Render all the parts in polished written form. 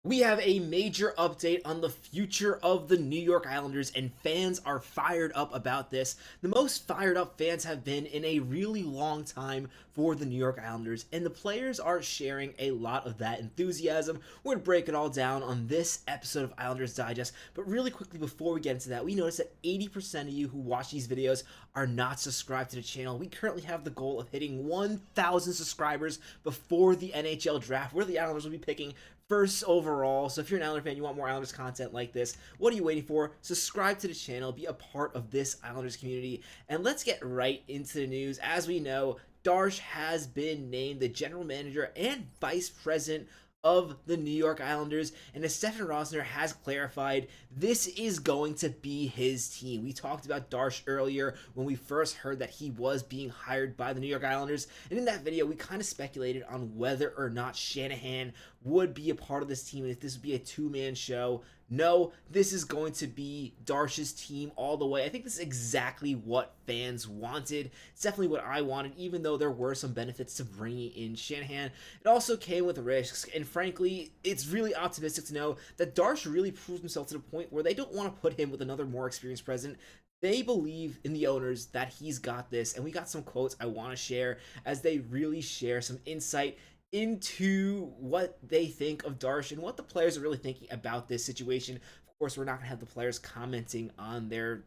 We have a major update on the future of the New York Islanders, and fans are fired up about this. The most fired up fans have been in a really long time for the New York Islanders, and the players are sharing a lot of that enthusiasm. We're going to break it all down on this episode of Islanders Digest, but really quickly before we get into that, we noticed that 80% of you who watch these videos are not subscribed to the channel. We currently have the goal of hitting 1,000 subscribers before the NHL draft, where the Islanders will be picking first overall. So if you're an Islander fan, you want more Islanders content like this, what are you waiting for? Subscribe to the channel, be a part of this Islanders community, and let's get right into the news. As we know, Darche has been named the general manager and vice president of the New York Islanders, and as Stefan Rosner has clarified, this is going to be his team. We talked about Darche earlier when we first heard that he was being hired by the New York Islanders, and in that video we kind of speculated on whether or not Shanahan would be a part of this team and if this would be a two-man show. No, this is going to be Darche's team all the way. I think this is exactly what fans wanted. It's definitely what I wanted, even though there were some benefits to bringing in Shanahan. It also came with risks, and frankly, it's really optimistic to know that Darche really proved himself to the point where they don't want to put him with another more experienced president. They believe in the owners that he's got this, and we got some quotes I want to share as they really share some insight into what they think of Darche and what the players are really thinking about this situation. Of course, we're not going to have the players commenting on their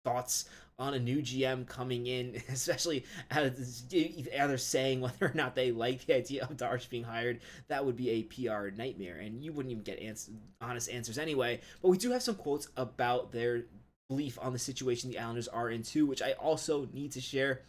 thoughts on a new GM coming in, especially either saying whether or not they like the idea of Darche being hired. That would be a PR nightmare, and you wouldn't even get honest answers anyway. But we do have some quotes about their belief on the situation the Islanders are in too, which I also need to share.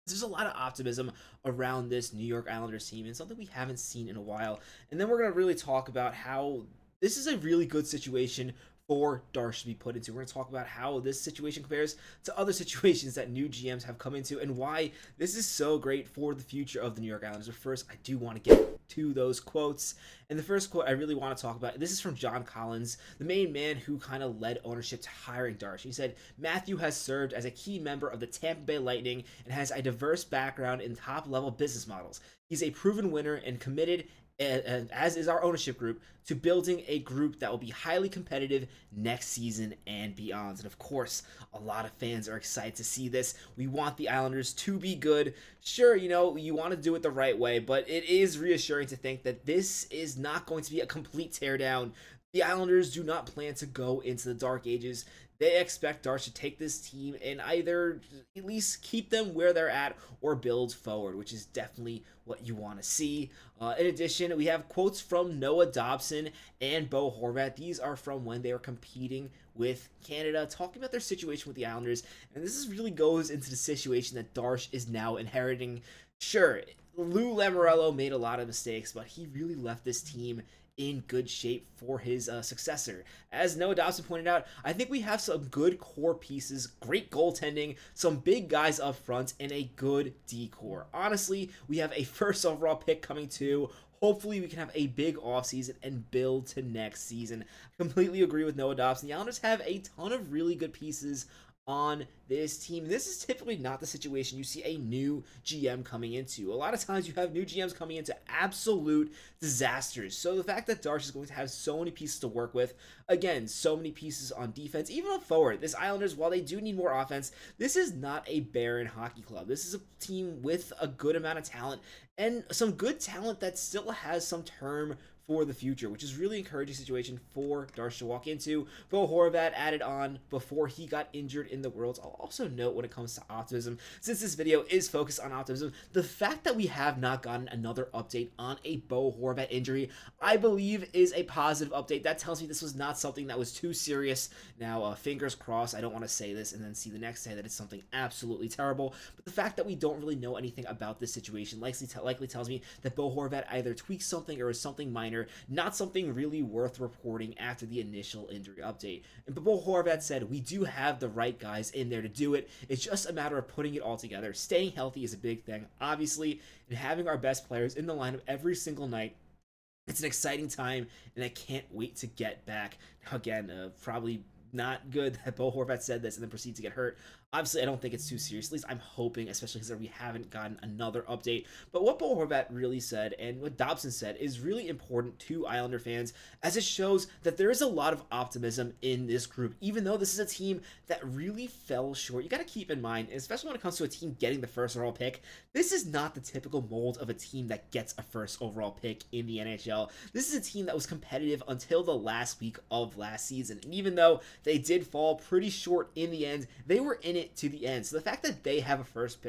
There's a lot of optimism around this New York Islanders team and something we haven't seen in a while. And then we're going to really talk about how this is a really good situation for Darche to be put into. We're going to talk about how this situation compares to other situations that new GMs have come into and why this is so great for the future of the New York Islanders. But first, I do want to get to those quotes. And the first quote I really want to talk about, this is from John Collins, the main man who kind of led ownership to hiring Darche. He said, "Matthew has served as a key member of the Tampa Bay Lightning and has a diverse background in top-level business models. He's a proven winner and committed, as is our ownership group, to building a group that will be highly competitive next season and beyond." And of course, a lot of fans are excited to see this. We want the Islanders to be good. Sure, you want to do it the right way, but it is reassuring to think that this is not going to be a complete teardown. The Islanders do not plan to go into the dark ages. They expect Darche to take this team and either at least keep them where they're at or build forward, which is definitely what you want to see. In addition, we have quotes from Noah Dobson and Bo Horvat. These are from when they were competing with Canada, talking about their situation with the Islanders. And this really goes into the situation that Darche is now inheriting. Sure, Lou Lamoriello made a lot of mistakes, but he really left this team in good shape for his successor. As Noah Dobson pointed out, I think we have some good core pieces, great goaltending, some big guys up front, and a good D-core. Honestly, we have a first overall pick coming too. Hopefully, we can have a big offseason and build to next season. I completely agree with Noah Dobson. The Islanders have a ton of really good pieces on this team. This is typically not the situation you see a new GM coming into. A lot of times you have new GMs coming into absolute disasters. So the fact that Darche is going to have so many pieces to work with, again, so many pieces on defense, even on forward. This Islanders, while they do need more offense, this is not a barren hockey club. This is a team with a good amount of talent and some good talent that still has some term for the future, which is really encouraging situation for Darche to walk into. Bo Horvat added on before he got injured in the Worlds. I'll also note when it comes to optimism, since this video is focused on optimism, the fact that we have not gotten another update on a Bo Horvat injury, I believe is a positive update. That tells me this was not something that was too serious. Now, fingers crossed, I don't want to say this and then see the next day that it's something absolutely terrible, but the fact that we don't really know anything about this situation likely tells me that Bo Horvat either tweaked something or is something minor, not something really worth reporting after the initial injury update. And Bo Horvat said, "We do have the right guys in there to do it. It's just a matter of putting it all together. Staying healthy is a big thing, obviously, and having our best players in the lineup every single night. It's an exciting time, and I can't wait to get back." Now, again, probably not good that Bo Horvat said this and then proceeds to get hurt. Obviously, I don't think it's too serious. At least I'm hoping, especially because we haven't gotten another update. But what Bo Horvat really said and what Dobson said is really important to Islander fans, as it shows that there is a lot of optimism in this group, even though this is a team that really fell short. You got to keep in mind, especially when it comes to a team getting the first overall pick, this is not the typical mold of a team that gets a first overall pick in the NHL. This is a team that was competitive until the last week of last season. And even though they did fall pretty short in the end, they were in it to the end. So the fact that they have a first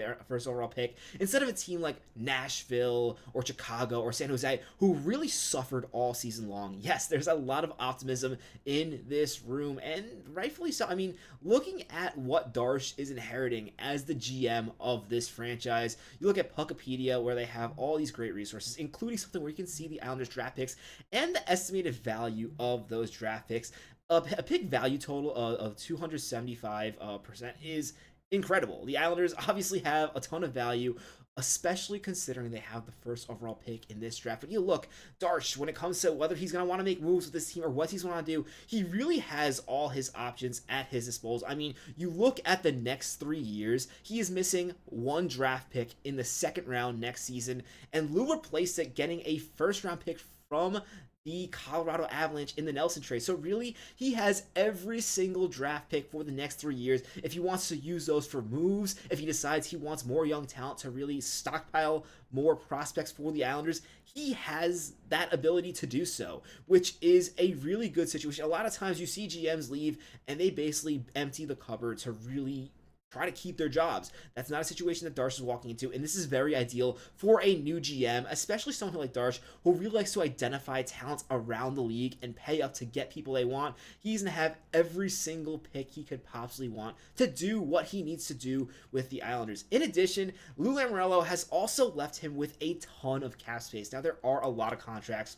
overall pick instead of a team like Nashville or Chicago or San Jose, who really suffered all season long, yes, there's a lot of optimism in this room, and rightfully so. I mean, looking at what Darche is inheriting as the GM of this franchise, you look at Puckapedia, where they have all these great resources, including something where you can see the Islanders draft picks and the estimated value of those draft picks. A pick value total of 275% is incredible. The Islanders obviously have a ton of value, especially considering they have the first overall pick in this draft. But you look, Darche, when it comes to whether he's going to want to make moves with this team or what he's going to do, he really has all his options at his disposal. I mean, you look at the next 3 years, he is missing one draft pick in the second round next season, and Lou replaced it getting a first round pick from the Colorado Avalanche in the Nelson trade. So really, he has every single draft pick for the next 3 years. If he wants to use those for moves, if he decides he wants more young talent to really stockpile more prospects for the Islanders, he has that ability to do so, which is a really good situation. A lot of times you see GMs leave and they basically empty the cupboard to really try to keep their jobs. That's not a situation that Darche is walking into, and this is very ideal for a new GM, especially someone like Darche, who really likes to identify talents around the league and pay up to get people they want. He's going to have every single pick he could possibly want to do what he needs to do with the Islanders. In addition, Lou Lamoriello has also left him with a ton of cap space. Now, there are a lot of contracts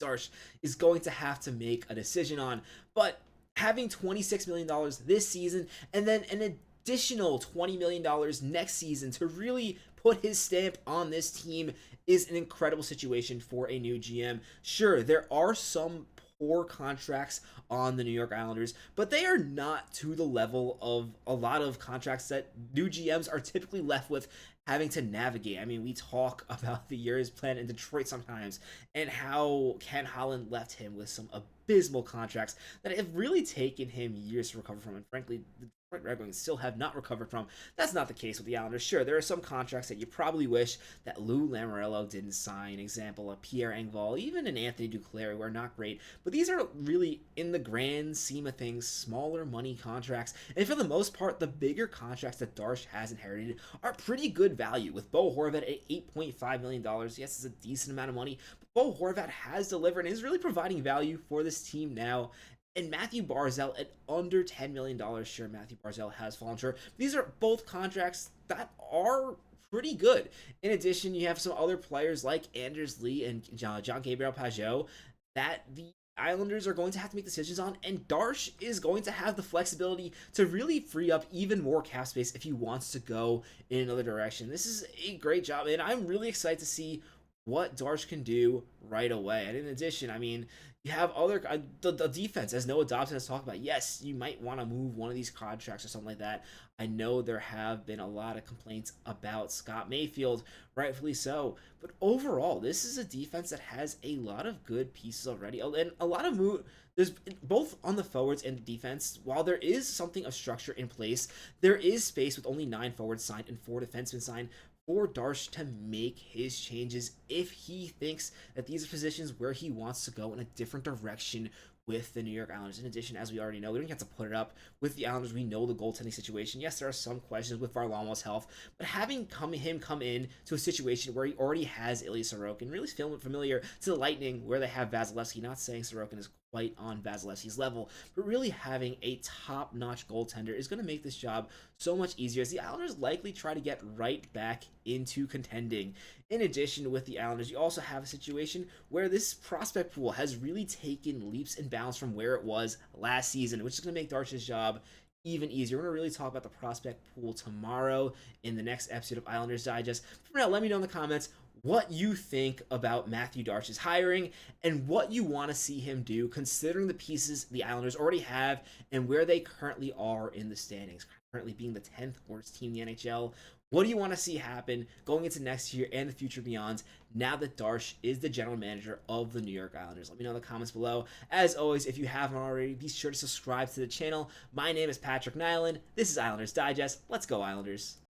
Darche is going to have to make a decision on, but having $26 million this season and then an additional $20 million next season to really put his stamp on this team is an incredible situation for a new GM. Sure, there are some poor contracts on the New York Islanders, but they are not to the level of a lot of contracts that new GMs are typically left with having to navigate. I mean, we talk about the years planned in Detroit sometimes and how Ken Holland left him with some abysmal contracts that have really taken him years to recover from, and frankly, the Detroit Red Wings still have not recovered from. That's not the case with the Islanders. Sure, there are some contracts that you probably wish that Lou Lamoriello didn't sign. Example, a Pierre Engvall, even an Anthony Duclair, who are not great. But these are really, in the grand scheme of things, smaller money contracts. And for the most part, the bigger contracts that Darche has inherited are pretty good value. With Bo Horvat at $8.5 million, yes, it's a decent amount of money. But Bo Horvat has delivered and is really providing value for this team now. And Mathew Barzal at under $10 million. Sure, Mathew Barzal has fallen short. These are both contracts that are pretty good. In addition, you have some other players like Anders Lee and Jean-Gabriel Pageau that the Islanders are going to have to make decisions on, and Darche is going to have the flexibility to really free up even more cap space if he wants to go in another direction. This is a great job, and I'm really excited to see what Darche can do right away. And in addition, I mean, you have other the defense, as Noah Dobson has talked about. Yes, you might want to move one of these contracts or something like that. I know there have been a lot of complaints about Scott Mayfield, rightfully so. But overall, this is a defense that has a lot of good pieces already, and a lot of move. There's both on the forwards and the defense. While there is something of structure in place, there is space with only 9 forwards signed and 4 defensemen signed for Darche to make his changes if he thinks that these are positions where he wants to go in a different direction with the New York Islanders. In addition, as we already know, we don't have to put it up with the Islanders. We know the goaltending situation. Yes, there are some questions with Varlamov's health, but having him come in to a situation where he already has Ilya Sorokin, really feeling familiar to the Lightning, where they have Vasilevsky. Not saying Sorokin is quite on Vasilevsky's level, but really having a top-notch goaltender is going to make this job so much easier, as the Islanders likely try to get right back into contending. In addition, with the Islanders, you also have a situation where this prospect pool has really taken leaps and bounds from where it was last season, which is going to make Darche's job even easier. We're going to really talk about the prospect pool tomorrow in the next episode of Islanders Digest. For now, let me know in the comments what you think about Mathieu Darche's hiring and what you want to see him do, considering the pieces the Islanders already have and where they currently are in the standings. currently being the 10th worst team in the NHL. What do you want to see happen going into next year and the future beyond now that Darche is the general manager of the New York Islanders? Let me know in the comments below. As always, if you haven't already, be sure to subscribe to the channel. My name is Patrick Nilan. This is Islanders Digest. Let's go, Islanders.